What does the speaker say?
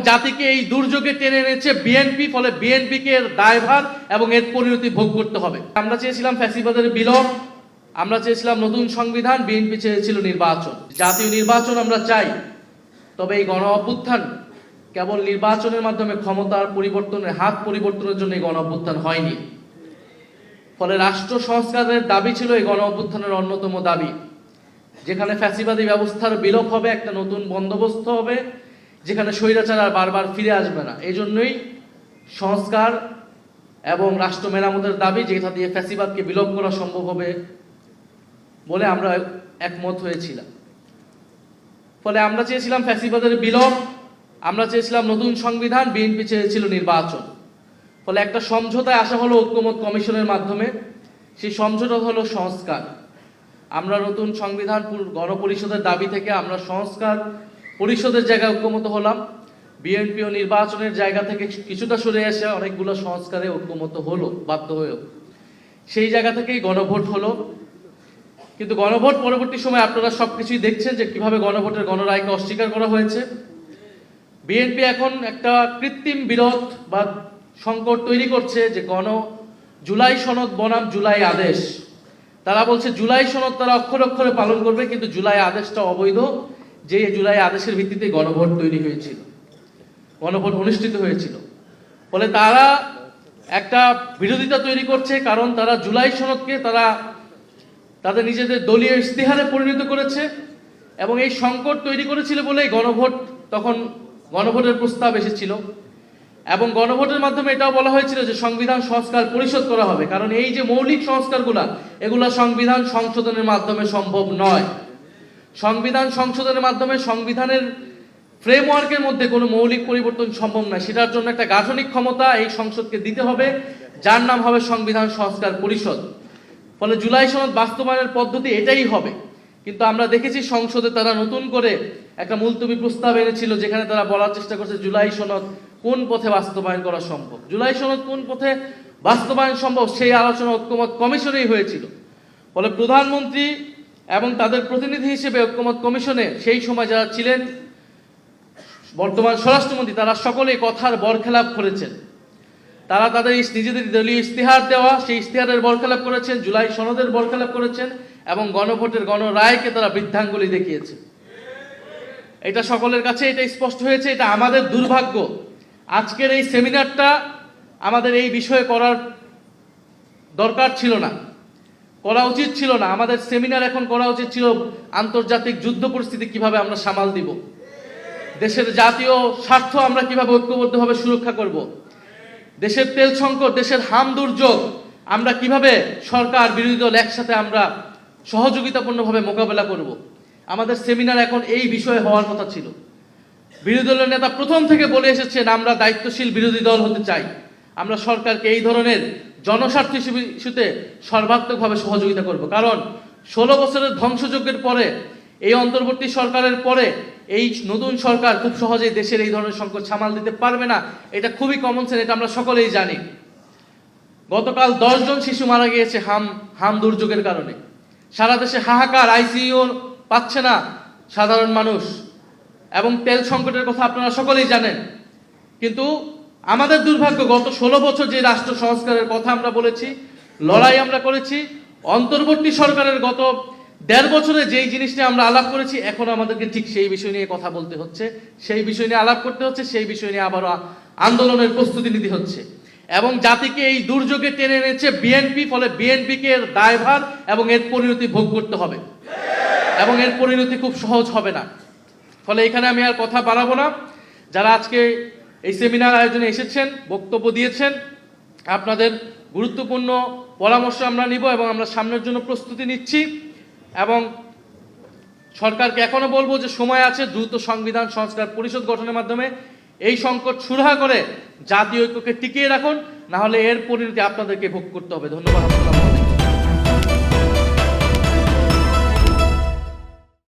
জাতিকে এই দুর্যোগে টেনে এনেছে বিএনপি, ফলে বিএনপিকে এর দায়ভার এবং এর পরিণতি ভোগ করতে হবে। আমরা চেয়েছিলাম ফ্যাসিবাদের বিলোপ, আমরা চেয়েছিলাম নতুন সংবিধান, বিএনপি চেয়েছিল নির্বাচন। জাতীয় নির্বাচন আমরা চাই, তবে এই গণ অভ্যুত্থান কেবল নির্বাচনের মাধ্যমে ক্ষমতার পরিবর্তনের হাত পরিবর্তনের জন্য এই গণ অভ্যুত্থান হয়নি। ফলে রাষ্ট্র সংস্কারের দাবি ছিল এই গণ অভ্যুত্থানের অন্যতম দাবি, যেখানে ফ্যাসিবাদী ব্যবস্থার বিলোপ হবে, একটা নতুন বন্দোবস্ত হবে, যেখানে স্বৈরাচার আর বারবার ফিরে আসবে না। এই জন্যই সংস্কার এবং রাষ্ট্র মেরামতের দাবি, যেটা দিয়ে ফ্যাসিবাদকে বিলোপ করা সম্ভব হবে বলে আমরা একমত হয়েছিলাম। ফলে আমরা চেয়েছিলাম ফ্যাসিবাদের বিলোপ, আমরা চেয়েছিলাম নতুন সংবিধান, বিএনপি চেয়েছিল নির্বাচন। ফলে একটা সমঝোতায় আসা হলো ঐক্যমত কমিশনের মাধ্যমে। সেই সমঝোতা হলো সংস্কার। আমরা নতুন সংবিধান গণপরিষদের দাবি থেকে আমরা সংস্কার পরিষদের জায়গায় ঐক্যমত হলাম। বিএনপি ও নির্বাচনের জায়গা থেকে কিছুটা সরে এসে অনেকগুলো সংস্কারে ঐক্যমত হলো বাধ্য হয়েও। সেই জায়গা থেকেই গণভোট হলো। কিন্তু গণভোট পরবর্তী সময় আপনারা সবকিছুই দেখছেন যে কিভাবে গণভোটের গণরায়কে অস্বীকার করা হয়েছে। বিএনপি এখন একটা কৃত্রিম বিরোধ বা সংকট তৈরি করছে যে জুলাই সনদ বনাম জুলাই আদেশ। তারা বলছে জুলাই সনদ তারা অক্ষরে অক্ষরে পালন করবে, কিন্তু জুলাই আদেশটা অবৈধ, যে জুলাই আদেশের ভিত্তিতে গণভোট তৈরি হয়েছিল, গণভোট অনুষ্ঠিত হয়েছিল। ফলে তারা একটা বিরোধিতা তৈরি করছে, কারণ তারা জুলাই সনদকে তারা তাদের নিজেদের দলীয় ইশতেহারে পরিণত করেছে এবং এই সংকট তৈরি করেছিল বলেই গণভোটের প্রস্তাব এসেছিল এবং গণভোটের মাধ্যমে এটাও বলা হয়েছিল যে সংবিধান সংস্কার পরিষদ করা হবে, কারণ এই যে মৌলিক সংস্কারগুলা এগুলা সংবিধান সংশোধনের মাধ্যমে সম্ভব নয়। সংবিধান সংশোধনের মাধ্যমে সংবিধানের ফ্রেমওয়ার্কের মধ্যে কোনো মৌলিক পরিবর্তন সম্ভব নয়। সেটার জন্য একটা গাঠনিক ক্ষমতা এই সংসদকে দিতে হবে, যার নাম হবে সংবিধান সংস্কার পরিষদ। ফলে জুলাই সনদ বাস্তবায়নের পদ্ধতি এটাই হবে। কিন্তু আমরা দেখেছি সংসদে তারা নতুন করে একটা মুলতবি প্রস্তাব এনেছিল, যেখানে তারা বলার চেষ্টা করছে জুলাই সনদ কোন পথে বাস্তবায়ন করা সম্ভব। জুলাই সনদ কোন পথে বাস্তবায়ন সম্ভব সেই আলোচনা ঐক্যমত কমিশনেই হয়েছিল। ফলে প্রধানমন্ত্রী এবং তাদের প্রতিনিধি হিসেবে ঐক্যমত কমিশনে সেই সময় যারা ছিলেন, বর্তমান স্বরাষ্ট্রমন্ত্রী, তারা সকলেই কথার বরখেলাপ করেছেন। তারা তাদের নিজেদের দলীয় ইশতেহার দেওয়া সেই ইশতেহারের বরখেলাপ করেছেন, জুলাই সনদের বরখেলাপ করেছেন এবং গণভোটের গণরায়কে তারা বৃদ্ধাঙ্গুলি দেখিয়েছে। এটা সকলের কাছে এটা স্পষ্ট হয়েছে। এটা আমাদের দুর্ভাগ্য। আজকের এই সেমিনারটা আমাদের এই বিষয়ে করার দরকার ছিল না, করা উচিত ছিল না। আমাদের সেমিনার এখন করা উচিত ছিল আন্তর্জাতিক যুদ্ধ পরিস্থিতি কিভাবে আমরা সামাল দিব, দেশের জাতীয় স্বার্থ আমরা কিভাবে ঐক্যবদ্ধভাবে সুরক্ষা করব, দেশের তেল সংকট, দেশের হাম দুর্যোগ আমরা কিভাবে সরকার বিরোধী দল একসাথে আমরা সহযোগিতাপূর্ণভাবে মোকাবেলা করব। আমাদের সেমিনার এখন এই বিষয়ে হওয়ার কথা ছিল। বিরোধী দলের নেতা প্রথম থেকে বলে এসেছেন আমরা দায়িত্বশীল বিরোধী দল হতে চাই, আমরা সরকারকে এই ধরনের জনস্বার্থ ইস্যুতে সর্বাত্মকভাবে সহযোগিতা করব। কারণ 16 বছরের ধ্বংসযজ্ঞের পরে, এই অন্তর্বর্তী সরকারের পরে এই নতুন সরকার খুব সহজেই দেশের এই ধরনের সংকট সামাল দিতে পারবে না। এটা খুবই কমন সেন্স, এটা আমরা সকলেই জানি। গতকাল 10 জন শিশু মারা গিয়েছে হাম দুর্যোগের কারণে। সারা দেশে হাহাকার, আইসিইউ পাচ্ছে না সাধারণ মানুষ, এবং তেল সংকটের কথা আপনারা সকলেই জানেন। কিন্তু আমাদের দুর্ভাগ্য, গত 16 বছর যে রাষ্ট্র সংস্কারের কথা আমরা বলেছি, লড়াই আমরা করেছি, অন্তর্বর্তী সরকারের গত 1.5 বছরে যেই জিনিসটা আমরা আলাপ করেছি, এখন আমাদেরকে ঠিক সেই বিষয় নিয়ে কথা বলতে হচ্ছে, সেই বিষয় নিয়ে আলাপ করতে হচ্ছে, সেই বিষয় নিয়ে আবারও আন্দোলনের প্রস্তুতি নিতে হচ্ছে। এবং জাতিকে এই দুর্যোগে টেনে এনেছে বিএনপি, ফলে বিএনপিকে এর দায়ভার এবং এর পরিণতি ভোগ করতে হবে এবং এর পরিণতি খুব সহজ হবে না। ফলে এখানে আমি আর কথা বাড়াবো না। যারা আজকে এই সেমিনার আয়োজনে এসেছেন, বক্তব্য দিয়েছেন, আপনাদের গুরুত্বপূর্ণ পরামর্শ আমরা নিব এবং আমরা সামনের জন্য প্রস্তুতি নিচ্ছি। এবং সরকারকে এখনো বলবো যে সময় আছে, দ্রুত সংবিধান সংস্কার পরিষদ গঠনের মাধ্যমে এই সংকট সুরাহা করে জাতীয় ঐক্যকে টিকিয়ে রাখুন, না হলে এর পরিণতি আপনাদেরকে ভোগ করতে হবে। ধন্যবাদ।